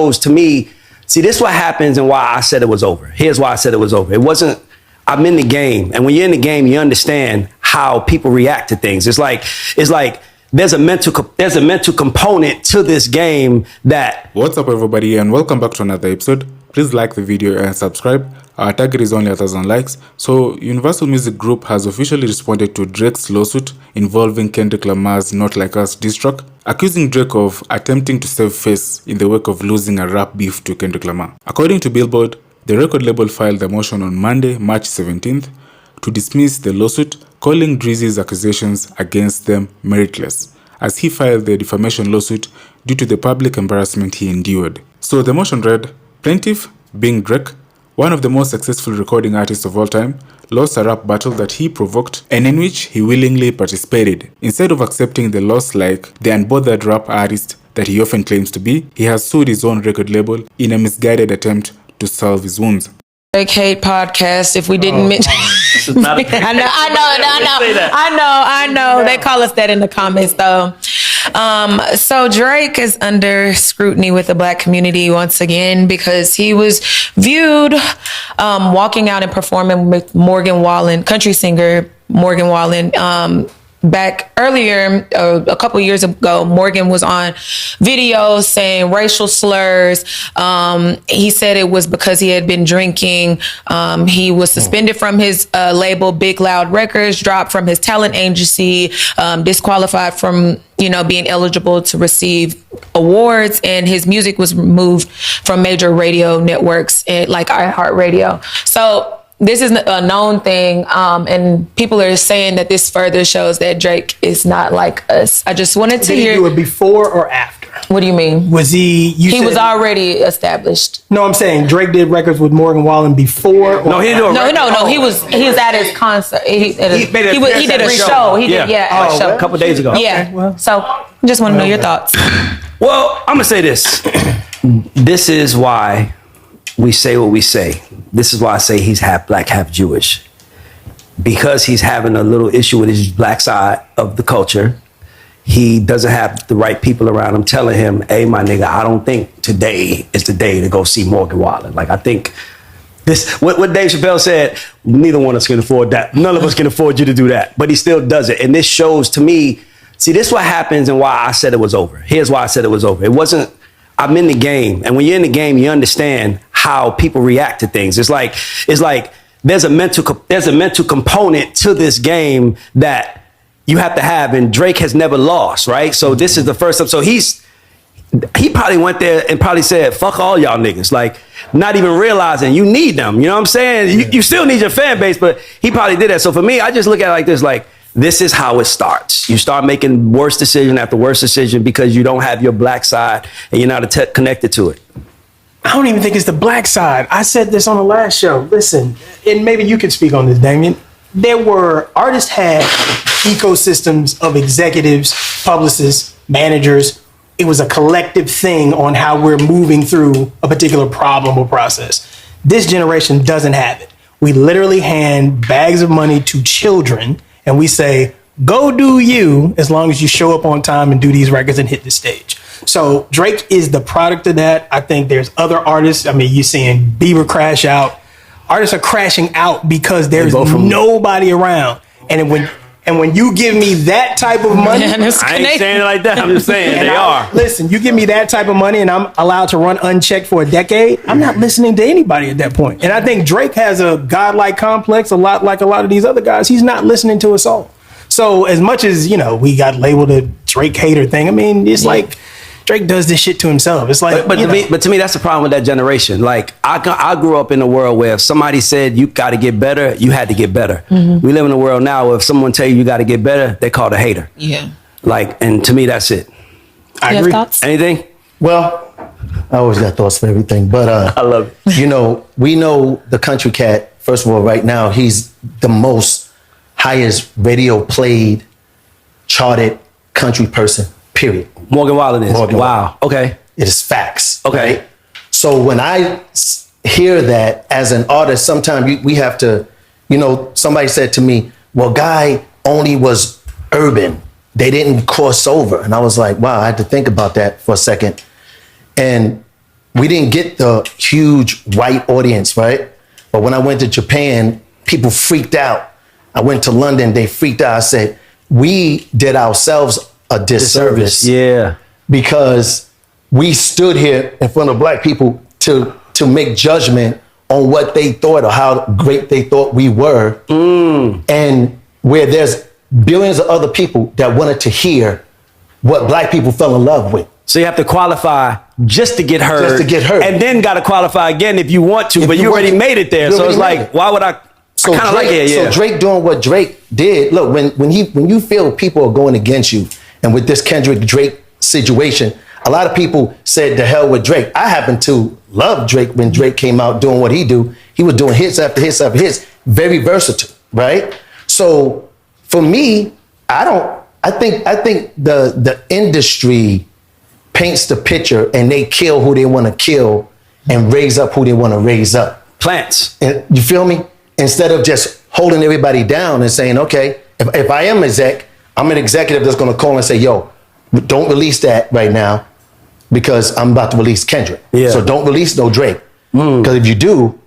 shows to me, see, this is what happens and why I said it was over. Here's why I said it was over. It wasn't, I'm in the game. And when you're in the game, you understand how people react to things. It's like there's a mental component to this game that... What's up, everybody, and welcome back to another episode. Please like the video and subscribe. Our target is only 1,000 likes. So, Universal Music Group has officially responded to Drake's lawsuit involving Kendrick Lamar's Not Like Us diss track, accusing Drake of attempting to save face in the wake of losing a rap beef to Kendrick Lamar. According to Billboard, the record label filed a motion on Monday, March 17th, to dismiss the lawsuit, calling Drizzy's accusations against them meritless, as he filed the defamation lawsuit due to the public embarrassment he endured. So the motion read, plaintiff, being Drake, one of the most successful recording artists of all time, lost a rap battle that he provoked and in which he willingly participated. Instead of accepting the loss like the unbothered rap artist that he often claims to be, he has sued his own record label in a misguided attempt to salve his wounds. Drake hate podcast. If we didn't mention, I know. They call us that in the comments though. So Drake is under scrutiny with the Black community once again because he was viewed walking out and performing with Morgan Wallen, country singer Morgan Wallen. Back earlier, a couple years ago, Morgan was on video saying racial slurs. He said it was because he had been drinking. He was suspended from his label, Big Loud Records, dropped from his talent agency, disqualified from, being eligible to receive awards, and his music was removed from major radio networks like iHeartRadio. So this is a known thing, and people are saying that this further shows that Drake is not like us. I just wanted to hear. Did he do it before or after? What do you mean? Was he? He was already established. No, I'm saying Drake did records with Morgan Wallen before. Or no, he didn't. No. He was at his concert. He did a show. He did a show a couple days ago. Yeah. Okay, well, so just want to know your thoughts. Well, I'm gonna say this. This is why we say what we say. This is why I say he's half black, half Jewish. Because he's having a little issue with his black side of the culture, he doesn't have the right people around him telling him, hey, my nigga, I don't think today is the day to go see Morgan Wallen. Like, I think this, what Dave Chappelle said, neither one of us can afford that. None of us can afford you to do that. But he still does it. And this shows to me, see, this is what happens and why I said it was over. Here's why I said it was over. It wasn't, I'm in the game. And when you're in the game, you understand how people react to things. It's like there's a mental component to this game that you have to have, and Drake has never lost, right? So this is the first time. So he probably went there and probably said, fuck all y'all niggas, like not even realizing you need them. You know what I'm saying? You still need your fan base, but he probably did that. So for me, I just look at it like this, like, this is how it starts. You start making worse decision after worse decision because you don't have your black side and you're not connected to it. I don't even think it's the black side. I said this on the last show. Listen, and maybe you can speak on this, Damien. Artists had ecosystems of executives, publicists, managers. It was a collective thing on how we're moving through a particular problem or process. This generation doesn't have it. We literally hand bags of money to children and we say, go do you as long as you show up on time and do these records and hit the stage. So Drake is the product of that. I think there's other artists. I mean, you're seeing Bieber crash out. Artists are crashing out because there's nobody around. And when you give me that type of money, I ain't saying it like that. I'm just saying they are. Listen, you give me that type of money and I'm allowed to run unchecked for a decade, I'm not listening to anybody at that point. And I think Drake has a godlike complex, a lot like a lot of these other guys. He's not listening to us all. So as much as, we got labeled a Drake hater thing, I mean, it's like Drake does this shit to himself. It's like, but to me, that's the problem with that generation. Like, I grew up in a world where if somebody said you got to get better, you had to get better. Mm-hmm. We live in a world now where if someone tell you got to get better, they call it a hater. Yeah. Like, and to me, that's it. I agree. Thoughts? Anything? Well, I always got thoughts for everything, but I love it. We know the country cat. First of all, right now, he's the most highest radio played, charted country person, period. Morgan Wallen is. Wow. Okay. It is facts. Okay. Right? So when I hear that as an artist, sometimes we have to, somebody said to me, well, Guy only was urban. They didn't cross over. And I was like, wow, I had to think about that for a second. And we didn't get the huge white audience, right? But when I went to Japan, people freaked out. I went to London, they freaked out. I said, we did ourselves a disservice. Yeah. Because we stood here in front of black people to make judgment on what they thought or how great they thought we were. And where there's billions of other people that wanted to hear what black people fell in love with. So you have to qualify just to get heard. Just to get heard. And then got to qualify again if you want to, but you already made it there. So it's like, why would I? So kind of like it, yeah. So Drake doing what Drake did. Look, when you feel people are going against you, and with this Kendrick Drake situation, a lot of people said to hell with Drake. I happen to love Drake when Drake came out doing what he do. He was doing hits after hits after hits, very versatile, right? So for me, I think the industry paints the picture and they kill who they want to kill and raise up who they want to raise up. Plants. And you feel me? Instead of just holding everybody down and saying, okay, if I am exec, I'm an executive that's going to call and say, yo, don't release that right now because I'm about to release Kendrick. Yeah. So don't release no Drake. Because if you do,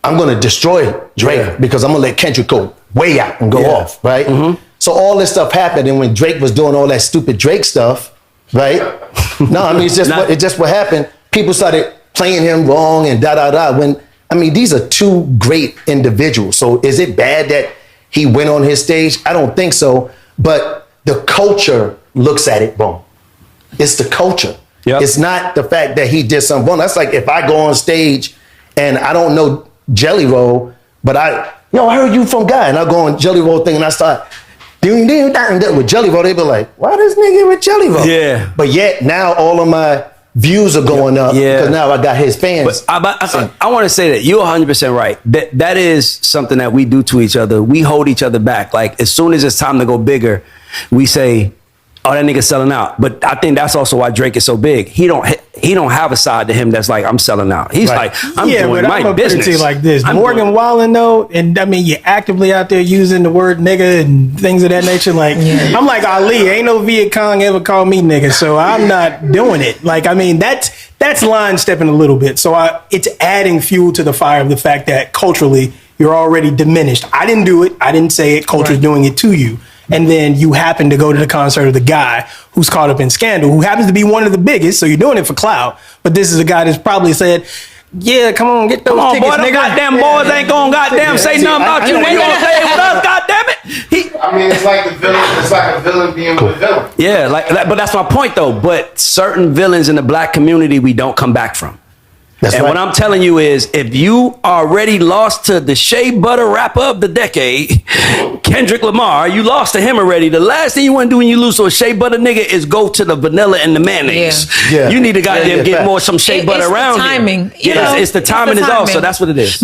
I'm going to destroy Drake because I'm going to let Kendrick go way out and go off, right? So all this stuff happened, and when Drake was doing all that stupid Drake stuff, right? No, I mean, it's just what happened. People started playing him wrong and when, I mean, these are two great individuals. So is it bad that he went on his stage? I don't think so. But the culture looks at it wrong. It's the culture. Yep. It's not the fact that he did something wrong. That's like if I go on stage and I don't know Jelly Roll, but I heard you from Guy, and I go on Jelly Roll thing and I start with Jelly Roll, they be like, why this nigga with Jelly Roll? Yeah. But yet now all of my views are going up because now I got his fans. But I want to say that you're 100% right. That is something that we do to each other. We hold each other back. Like as soon as it's time to go bigger, we say, oh, that nigga's selling out. But I think that's also why Drake is so big. He don't have a side to him that's like, I'm selling out. He's like, I'm doing my business. Put it like this. Morgan Wallen, though, and I mean, you're actively out there using the word nigga and things of that nature. Like, I'm like Ali. Ain't no Viet Cong ever called me nigga, so I'm not doing it. Like, I mean, that's line stepping a little bit. So it's adding fuel to the fire of the fact that culturally you're already diminished. I didn't do it. I didn't say it. Culture's doing it to you. And then you happen to go to the concert of the guy who's caught up in scandal, who happens to be one of the biggest. So you're doing it for clout. But this is a guy that's probably said, yeah, come on, get those tickets, boy, them goddamn boys ain't gonna goddamn say nothing about you when you on stage with us, goddamn it. I mean, it's like the villain. It's like a villain being with a villain. Yeah, but that's my point though. But certain villains in the black community we don't come back from. What I'm telling you is, if you already lost to the Shea Butter rapper of the decade, Kendrick Lamar, you lost to him already. The last thing you want to do when you lose to a Shea Butter nigga is go to the vanilla and the mayonnaise. Yeah. You need to goddamn get more some Shea Butter around. Timing. It's the timing is off. So that's what it is.